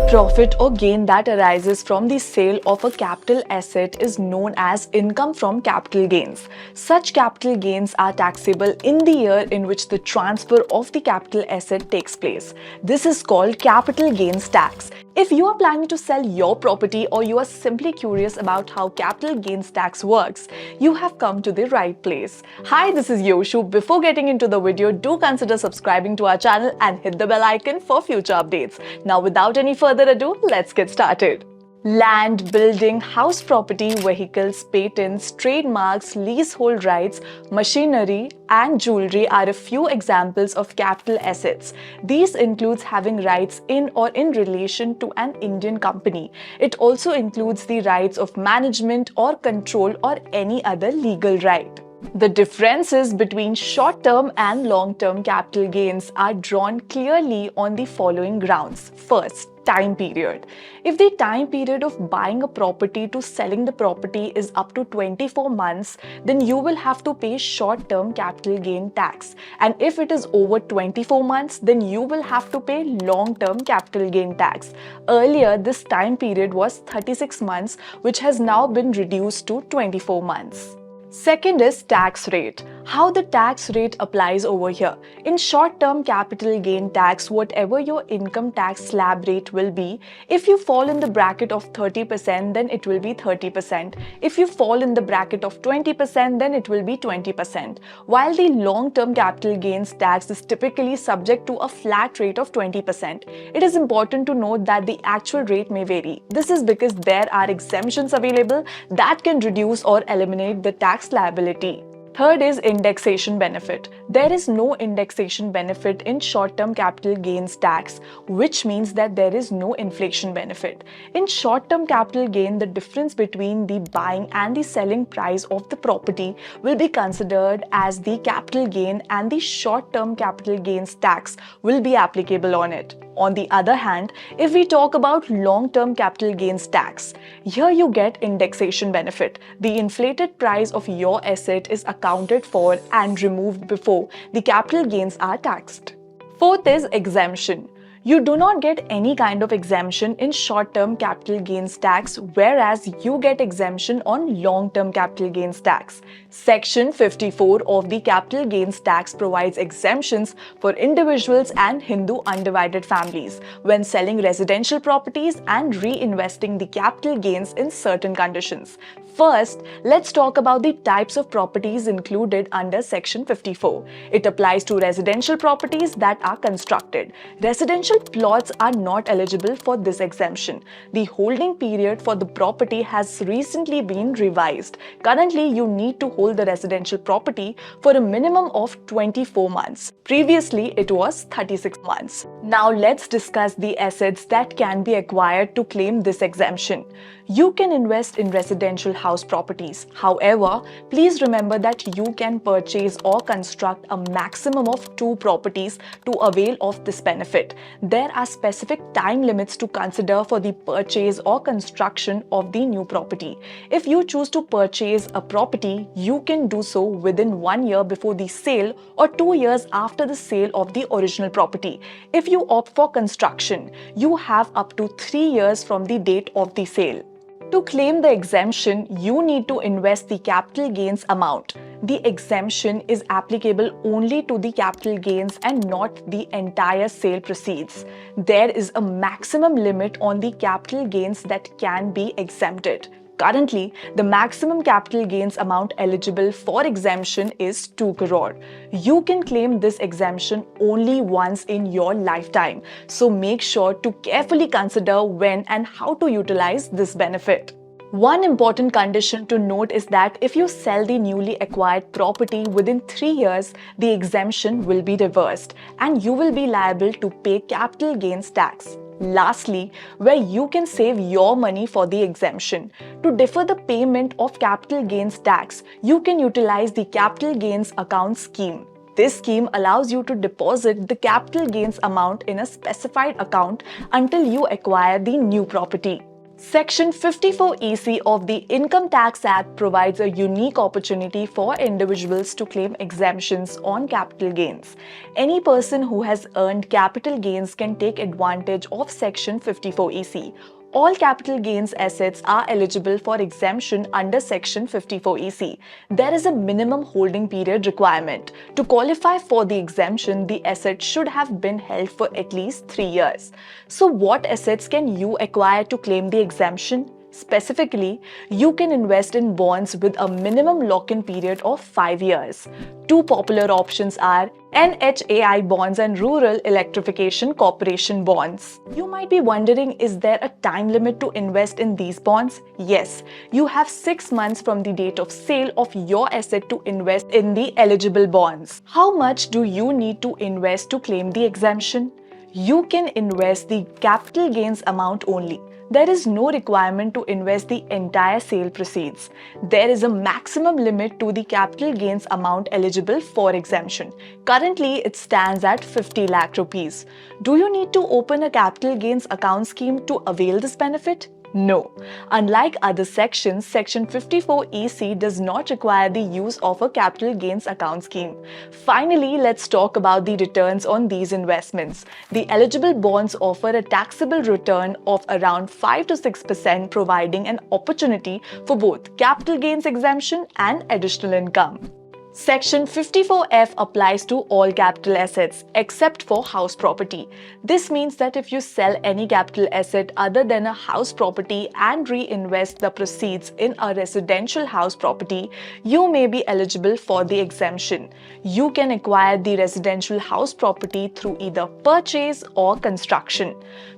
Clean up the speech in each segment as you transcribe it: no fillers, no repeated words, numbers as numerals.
Profit or gain that arises from the sale of a capital asset is known as income from capital gains. Such capital gains are taxable in the year in which the transfer of the capital asset takes place. This is called capital gains tax. If you are planning to sell your property or you are simply curious about how capital gains tax works, you have come to the right place. Hi, this is Yoshu. Before getting into the video, do consider subscribing to our channel and hit the bell icon for future updates. Now, without any further ado, let's get started. Land, building, house property, vehicles, patents, trademarks, leasehold rights, machinery, and jewelry are a few examples of capital assets. These includes having rights in or in relation to an Indian company. It also includes the rights of management or control or any other legal right. The differences between short-term and long-term capital gains are drawn clearly on the following grounds. First, time period. If the time period of buying a property to selling the property is up to 24 months, then you will have to pay short-term capital gain tax. And if it is over 24 months, then you will have to pay long-term capital gain tax. Earlier, this time period was 36 months, which has now been reduced to 24 months. Second is tax rate. How the tax rate applies over here. In short-term capital gain tax, whatever your income tax slab rate will be, if you fall in the bracket of 30%, then it will be 30%. If you fall in the bracket of 20%, then it will be 20%. While the long-term capital gains tax is typically subject to a flat rate of 20%, it is important to note that the actual rate may vary. This is because there are exemptions available that can reduce or eliminate the tax liability. Third is indexation benefit. There is no indexation benefit in short-term capital gains tax, which means that there is no inflation benefit. In short-term capital gain, the difference between the buying and the selling price of the property will be considered as the capital gain, and the short-term capital gains tax will be applicable on it. On the other hand, if we talk about long-term capital gains tax, here you get indexation benefit. The inflated price of your asset is accounted for and removed before the capital gains are taxed. Fourth is exemption. You do not get any kind of exemption in short-term capital gains tax, whereas you get exemption on long-term capital gains tax. Section 54 of the capital gains tax provides exemptions for individuals and Hindu undivided families when selling residential properties and reinvesting the capital gains in certain conditions. First, let's talk about the types of properties included under Section 54. It applies to residential properties that are constructed. Residential plots are not eligible for this exemption. The holding period for the property has recently been revised. Currently, you need to hold the residential property for a minimum of 24 months. Previously, it was 36 months. Now, let's discuss the assets that can be acquired to claim this exemption. You can invest in residential house properties. However, please remember that you can purchase or construct a maximum of 2 properties to avail of this benefit. There are specific time limits to consider for the purchase or construction of the new property. If you choose to purchase a property, you can do so within 1 year before the sale or 2 years after the sale of the original property. If you opt for construction, you have up to 3 years from the date of the sale. To claim the exemption, you need to invest the capital gains amount. The exemption is applicable only to the capital gains and not the entire sale proceeds. There is a maximum limit on the capital gains that can be exempted. Currently, the maximum capital gains amount eligible for exemption is 2 crore. You can claim this exemption only once in your lifetime, so make sure to carefully consider when and how to utilize this benefit. One important condition to note is that if you sell the newly acquired property within 3 years, the exemption will be reversed and you will be liable to pay capital gains tax. Lastly, where you can save your money for the exemption. To defer the payment of capital gains tax, you can utilize the capital gains account scheme. This scheme allows you to deposit the capital gains amount in a specified account until you acquire the new property. Section 54EC of the Income Tax Act provides a unique opportunity for individuals to claim exemptions on capital gains. Any person who has earned capital gains can take advantage of Section 54EC. All capital gains assets are eligible for exemption under Section 54EC. There is a minimum holding period requirement. To qualify for the exemption, the asset should have been held for at least 3 years. So what assets can you acquire to claim the exemption? Specifically, you can invest in bonds with a minimum lock-in period of 5 years. Two popular options are NHAI bonds and Rural Electrification Corporation bonds. You might be wondering, is there a time limit to invest in these bonds? Yes, you have 6 months from the date of sale of your asset to invest in the eligible bonds. How much do you need to invest to claim the exemption? You can invest the capital gains amount only. There is no requirement to invest the entire sale proceeds. There is a maximum limit to the capital gains amount eligible for exemption. Currently, it stands at 50 lakh rupees. Do you need to open a capital gains account scheme to avail this benefit? No. Unlike other sections, Section 54EC does not require the use of a capital gains account scheme. Finally, let's talk about the returns on these investments. The eligible bonds offer a taxable return of around 5 to 6%, providing an opportunity for both capital gains exemption and additional income. Section 54F applies to all capital assets except for house property. This means that if you sell any capital asset other than a house property and reinvest the proceeds in a residential house property, you may be eligible for the exemption. You can acquire the residential house property through either purchase or construction.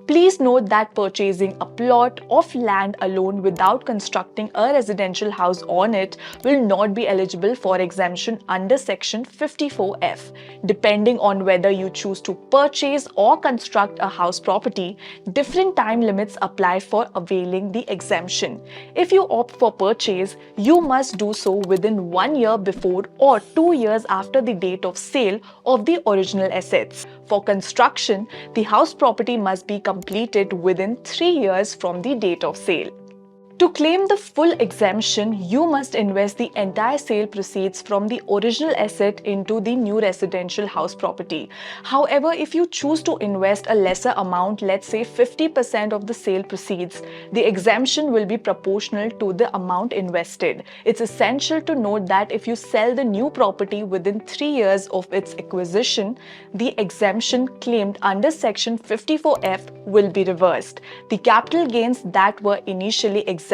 Please note that purchasing a plot of land alone without constructing a residential house on it will not be eligible for exemption under Section 54F. Depending on whether you choose to purchase or construct a house property, different time limits apply for availing the exemption. If you opt for purchase, you must do so within 1 year before or 2 years after the date of sale of the original assets. For construction, the house property must be completed within 3 years from the date of sale. To claim the full exemption, you must invest the entire sale proceeds from the original asset into the new residential house property. However, if you choose to invest a lesser amount, let's say 50% of the sale proceeds, the exemption will be proportional to the amount invested. It's essential to note that if you sell the new property within 3 years of its acquisition, the exemption claimed under Section 54F will be reversed. The capital gains that were initially exempted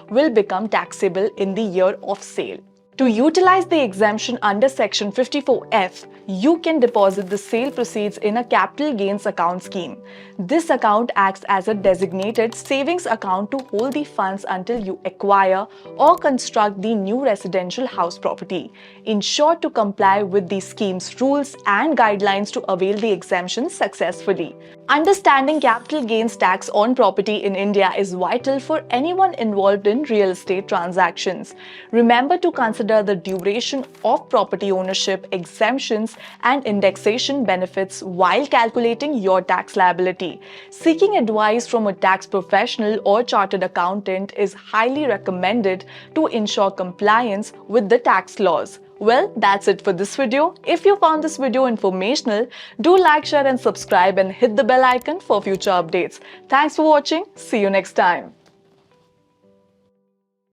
will become taxable in the year of sale. To utilize the exemption under Section 54F, you can deposit the sale proceeds in a capital gains account scheme. This account acts as a designated savings account to hold the funds until you acquire or construct the new residential house property. Ensure to comply with the scheme's rules and guidelines to avail the exemption successfully. Understanding capital gains tax on property in India is vital for anyone involved in real estate transactions. Remember to consider the duration of property ownership, exemptions, and indexation benefits while calculating your tax liability. Seeking advice from a tax professional or chartered accountant is highly recommended to ensure compliance with the tax laws. Well, that's it for this video. If you found this video informational, do like, share, and subscribe, and hit the bell icon for future updates. Thanks for watching. See you next time.